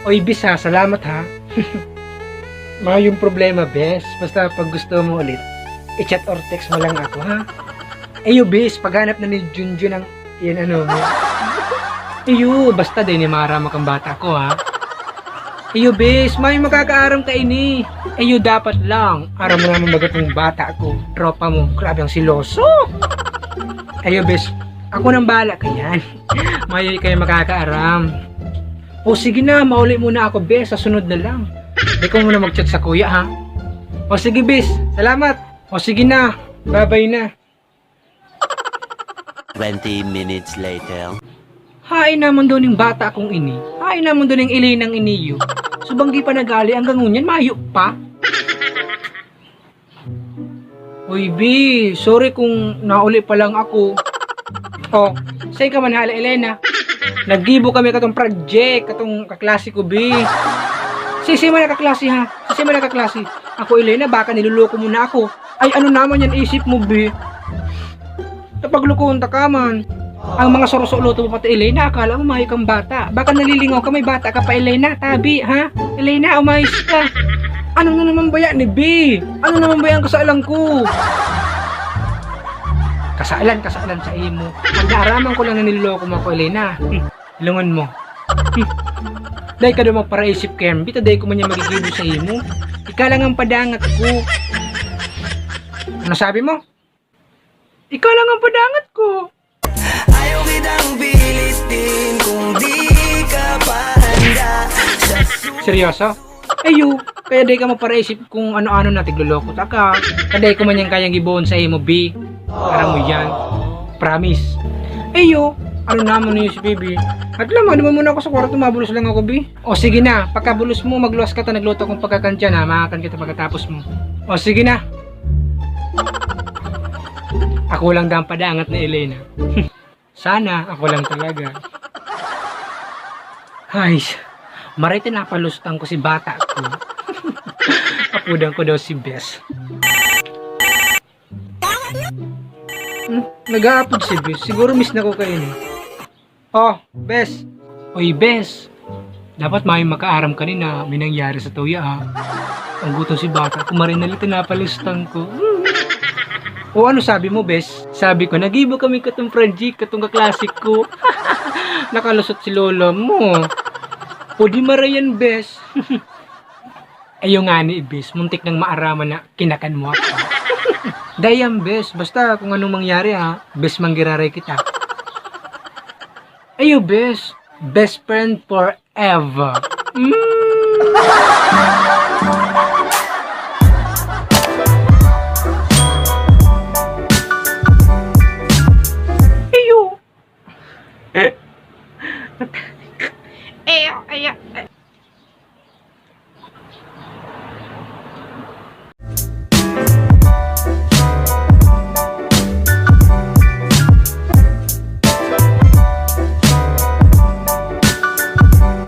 Oy, bis ha, salamat ha. Yung problema, bes. Basta pag gusto mo ulit, i-chat or text mo lang ako, ha? Ayo, bis, paghanap na ni Junjun ang yan ano mo. Ayo, basta din ni marama kang bata ko, ha? Ayo, bis, may makakaaram ka ini. Ayo, dapat lang. Aram mo naman bagat ng bata ko. Tropa mo, grabe ang siloso. Ayo, bis, ako nang bala ka yan. May kayo makakaaram. O sige na, mauli muna ako, bes, sa sunod na lang. Ikaw muna mag-chat sa kuya, ha? O sige, bes, salamat. O sige na, bye-bye na. 20 minutes later. Hain naman doon yung bata akong ini. Hain naman doon yung ilay ng iniyo. Subanggi pa nagali hanggang ngunyan, mayo pa. Uy, bi, sorry kung nauli pa lang ako. O, say ka man hala, Elena. Naggibo kami katong project, katong kaklase ko, bi. Sisi mo na kaklase, ha? Sisi mo na kaklase. Ako, Elena, baka niluloko mo na ako. Ay, ano naman yan isip mo, bi? Napaglukuhan ta ka man. Ang mga sorosoloto mo pati, Elena, akala mo mahi kang bata. Baka nalilingaw ka, may bata ka pa, Elena. Tabi, ha? Elena, umayos ka. Ano na naman ba yan ni B? Ano naman ba yan kasaalan ko? Kasaalan sa imo. Magdaraman ko lang na niloloko mo ako, Elena. Ilungan mo. Dahil ka daw magparaisip, Kem. Bita dahil ko man niya magigibo sa imo. Ika lang ang padangat ko. Ano sabi mo? Ikaw lang ang padangat ko. Ayaw kitang pilitin kung di ka pa handa. Seryoso? Ayo, kaya dahil ka magparaisip kung ano-ano na tigloloko ta ka. Kaya ko man yung kayang gibohon sa imo, B. Para mo yan. Promise. Ayo, ano naman niyo si baby? At naman, naman muna ako sa kwarto, mabulos lang ako, B. O sige na, pagkabulos mo, magluwas ka ta, nagluto kong pagkakantya na, makakan kita pagkatapos mo. O sige na. Ako lang daang padangat na Elena. Sana, ako lang talaga. Ay, marita napalustan ko si bata ko. Apudan ko daw si Bes. Nag-aapod si Bes. Siguro miss na ko kayo ni. Oh, Bes. Oy, Bes. Dapat may makaaram ka rin na may nangyari sa tuya, ha. Ang gutom si bata. Kumarin na lito napalustan ko. O ano sabi mo, Bes? Sabi ko, nagibo kami katong friendjik, katong kaklasik ko. Nakalusot si lola mo. O di marayan, Bes. Ayaw nga ni Bes, muntik nang maaraman na kinakan mo ako. Dayang, Bes, basta kung anong mangyari, ha, Bes manggiraray kita. Ayaw, Bes, best friend forever. Ayaw.